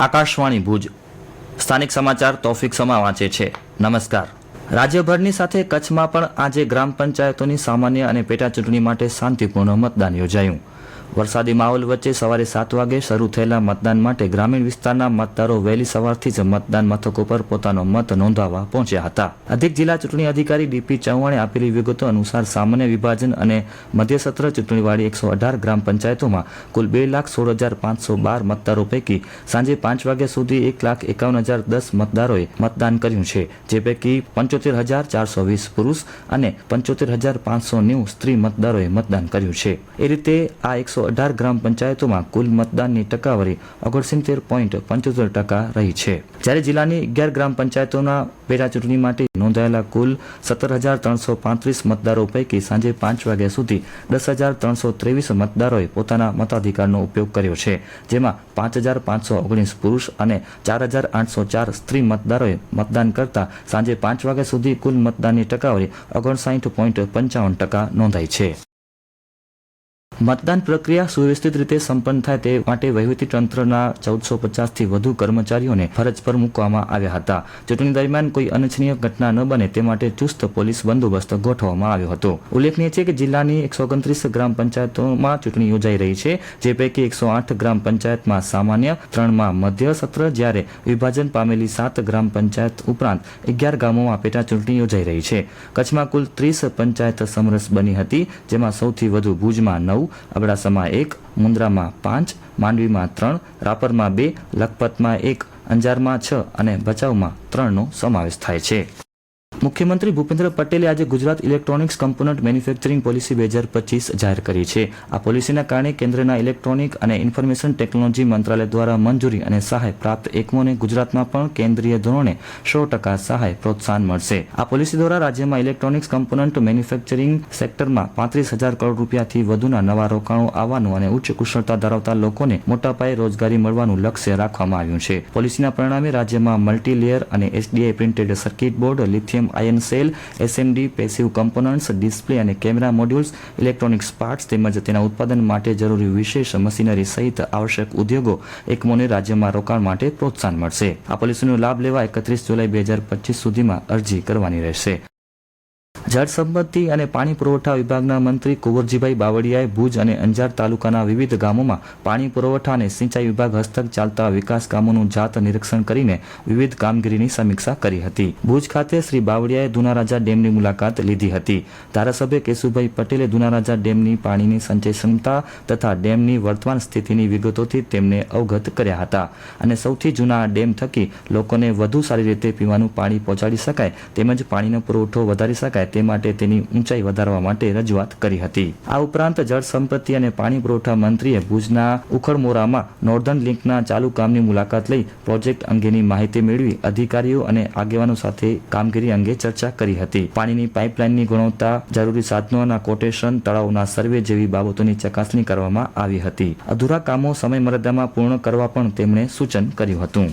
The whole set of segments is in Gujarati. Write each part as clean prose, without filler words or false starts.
આકાશવાણી ભુજ સ્થાનિક સમાચાર તોફિક સમા વાંચે છે। નમસ્કાર। રાજ્યભરની સાથે કચ્છમાં પણ આજે ગ્રામ પંચાયતોની સામાન્ય અને પેટા ચૂંટણી માટે શાંતિપૂર્ણ મતદાન યોજાયું। વરસાદી માહોલ વચ્ચે સવારે 7 વાગે શરૂ થયેલા મતદાન માટે ગ્રામીણ વિસ્તારના મતદારો વહેલી સવારથી જ મતદાન મથકો પર પોતાનો મત નોંધાવવા પહોંચ્યા હતા। અધિક જિલ્લા ચૂંટણી અધિકારી ડીપી ચૌહાણે આપેલી વિગતો અનુસાર સામાન્ય વિભાજન અને મધ્ય સત્ર ચૂંટણીવાળી 118 ગ્રામ પંચાયતોમાં કુલ 2,16,512 મતદારો પૈકી સાંજે 5 વાગ્યા સુધી 1,51,010 મતદારોએ મતદાન કર્યું છે, જે પૈકી 75,420 પુરુષ અને 75,590 સ્ત્રી મતદારોએ મતદાન કર્યું છે। એ રીતે આ 118 ગ્રામ પંચાયતોમાં કુલ મતદાનની ટકાવારી 69.75% રહી છે। જ્યારે જિલ્લાની 11 ગ્રામ પંચાયતોના પેટા ચૂંટણી માટે નોંધાયેલા કુલ 17,335 મતદારો પૈકી સાંજે 5 વાગ્યા સુધી 10,323 મતદારોએ પોતાના મતાધિકારનો ઉપયોગ કર્યો છે, જેમાં 5,519 પુરુષ અને 4,804 સ્ત્રી મતદારોએ મતદાન કરતા સાંજે 5 વાગ્યા સુધી કુલ મતદાનની ટકાવારી 59.55% નોંધાઈ છે। મતદાન પ્રક્રિયા સુવ્યવસ્થિત રીતે સંપન્ન થાય તે માટે વહીવટી તંત્રના 1,450થી વધુ કર્મચારીઓને ફરજ પર મૂકવામાં આવ્યા હતા। ચૂંટણી દરમિયાન કોઈ અનિચ્છનીય ઘટના ન બને તે માટે ચુસ્ત પોલીસ બંદોબસ્ત ગોઠવવામાં આવ્યો હતો। ઉલ્લેખનીય છે કે જિલ્લાની 129 ગ્રામ પંચાયતોમાં ચૂંટણી યોજાઈ રહી છે, જે પૈકી 108 ગ્રામ પંચાયતમાં સામાન્ય, 3માં મધ્ય સત્ર, જ્યારે વિભાજન પામેલી 7 ગ્રામ પંચાયત ઉપરાંત 11 ગામોમાં પેટા ચૂંટણી યોજાઈ રહી છે। કચ્છમાં કુલ 30 પંચાયત સમરસ બની હતી, જેમાં સૌથી વધુ ભુજમાં 9, અબડાસામાં 1, મુન્દ્રામાં 5, માંડવીમાં 3, રાપરમાં 2, લખપતમાં 1, અંજારમાં 6 અને ભચાઉમાં 3નો સમાવેશ થાય છે। મુખ્યમંત્રી ભૂપેન્દ્ર પટેલે આજે Gujarat electronics component manufacturing policy 2025 જાહેર કરી છે। આ પોલિસીના કારણે કેન્દ્રના ઇલેક્ટ્રોનિક અને ઇન્ફોર્મેશન ટેકનોલોજી મંત્રાલય દ્વારા મંજૂરી અને સહાય પ્રાપ્ત એકમોને ગુજરાતમાં પણ કેન્દ્રીય ધોરણે 100% સહાય પ્રોત્સાહન મળશે। આ પોલિસી દ્વારા રાજ્યમાં ઇલેક્ટ્રોનિક્સ કમ્પોનન્ટ મેન્યુફેક્ચરિંગ સેક્ટરમાં 35,000 કરોડ રૂપિયાથી વધુના નવા રોકાણો આવવાનું અને ઉચ્ચ કુશળતા ધરાવતા લોકોને મોટા પાયે રોજગારી મળવાનું લક્ષ્ય રાખવામાં આવ્યું છે। પોલિસીના પરિણામે રાજ્યમાં મલ્ટીલેયર અને HDI printed circuit board, lithium ion cell, SMD, passive components, display અને કેમેરા મોડ્યુલ્સ, ઇલેક્ટ્રોનિક્સ પાર્ટ્સ તેમજ તેના ઉત્પાદન માટે જરૂરી વિશેષ મશીનરી સહિત આવશ્યક ઉદ્યોગો એકમોને રાજ્યમાં રોકાણ માટે પ્રોત્સાહન મળશે। આ પોલિસીનો લાભ લેવા 31 જુલાઈ 2025 સુધીમાં અરજી કરવાની રહેશે। જળ સંપત્તિ અને પાણી પુરવઠા વિભાગના મંત્રી કુંવરજીભાઈ બાવળિયાએ ભુજ અને અંજાર તાલુકાના વિવિધ ગામોમાં પાણી પુરવઠા અને સિંચાઈ વિભાગ હસ્તક ચાલતા વિકાસ કામોનું જાત નિરીક્ષણ કરીને વિવિધ કામગીરીની સમીક્ષા કરી હતી। ભુજ ખાતે શ્રી બાવળિયાએ દુનારાજા ડેમની મુલાકાત લીધી હતી। ધારાસભ્ય કેશુભાઈ પટેલે દુનારાજા ડેમની પાણીની સંચય ક્ષમતા તથા ડેમની વર્તમાન સ્થિતિની વિગતોથી તેમને અવગત કર્યા હતા અને સૌથી જૂના ડેમ થકી લોકોને વધુ સારી રીતે પીવાનું પાણી પહોંચાડી શકાય તેમજ પાણીનો પુરવઠો વધારી શકાય તે માટે તેની ઊંચાઈ વધારવા માટે રજૂઆત કરી હતી। આ ઉપરાંત જળ સંપત્તિ અને પાણી પુરવઠા મંત્રીએ ભુજના ઉખડમોરામાં નોર્ધન લિંકના ચાલુ કામની મુલાકાત લઈ પ્રોજેક્ટ અંગેની માહિતી મેળવી અધિકારીઓ અને આગેવાનો સાથે કામગીરી અંગે ચર્ચા કરી હતી। પાણીની પાઇપલાઇનની ગુણવત્તા, જરૂરી સાધનોના કોટેશન, તળાવના સર્વે જેવી બાબતોની ચકાસણી કરવામાં આવી હતી। અધૂરા કામો સમયમર્યાદામાં પૂર્ણ કરવા પણ તેમણે સૂચન કર્યું હતું।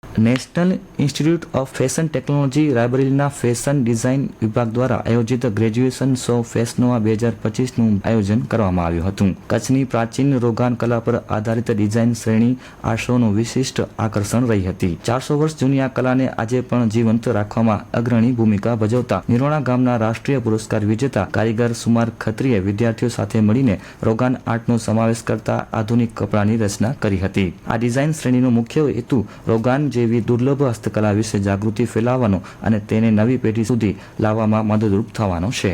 National institute of fashion technology રાયબરેલીના ફેશન ડિઝાઇન વિભાગ દ્વારા આયોજિત ગ્રેજ્યુએશન શો ફેશનોવા 2025નું આયોજન કરવામાં આવ્યું હતું। કચ્છની પ્રાચીન રોગાન કલા પર આધારિત ડિઝાઇન શ્રેણી આ શોનું વિશિષ્ટ આકર્ષણ રહી હતી। 400 વર્ષ જૂની આ કલાને આજે પણ જીવંત રાખવામાં અગ્રણી ભૂમિકા ભજવતા નિરોણા ગામના રાષ્ટ્રીય પુરસ્કાર વિજેતા કારીગર સુમાર ખત્રીએ વિદ્યાર્થીઓ સાથે મળીને રોગાન આર્ટનો સમાવેશ કરતા આધુનિક કપડાની રચના કરી હતી। આ ડિઝાઇન શ્રેણીનો મુખ્ય હેતુ રોગાન જેવી દુર્લભ હસ્તકલા વિશે જાગૃતિ ફેલાવવાનો અને તેને નવી પેઢી સુધી લાવવામાં મદદરૂપ થવાનો છે।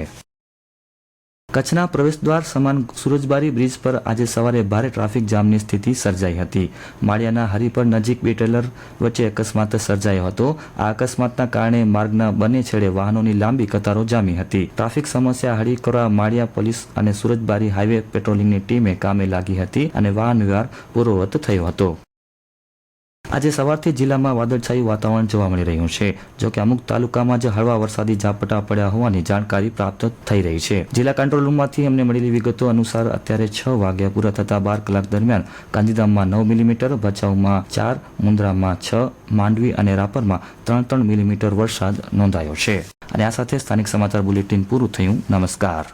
કચ્છના પ્રવેશદ્વાર સમાન સુરજબારી બ્રિજ પર આજે સવારે ભારે ટ્રાફિક જામની સ્થિતિ સર્જાઈ હતી। માળિયાના હરિપર નજીક બે ટ્રેલર વચ્ચે અકસ્માત સર્જાયો હતો। આ અકસ્માતના કારણે માર્ગના બંને છેડે વાહનોની લાંબી કતારો જામી હતી। ટ્રાફિક સમસ્યા હળી કરવા માળિયા પોલીસ અને સુરજબારી હાઈવે પેટ્રોલિંગની ટીમે કામે લાગી હતી અને વાહન વ્યવહાર પૂર્વવત થયો હતો। આજે સવારથી જિલ્લામાં વાદળછાયું વાતાવરણ જોવા મળી રહ્યું છે, જો કે અમુક તાલુકામાં જ હળવા વરસાદી ઝાપટા પડ્યા હોવાની જાણકારી પ્રાપ્ત થઈ રહી છે। જિલ્લા કંટ્રોલ રૂમમાંથી અમને મળેલી વિગતો અનુસાર અત્યારે 6 વાગ્યા પૂરા થતા 12 કલાક દરમિયાન ગાંધીધામમાં 9 મિલીમીટર, ભચાઉમાં 4, મુન્દ્રામાં 6, માંડવી અને રાપરમાં 3 મિલીમીટર વરસાદ નોંધાયો છે। અને આ સાથે સ્થાનિક સમાચાર બુલેટિન પૂરું થયું। નમસ્કાર।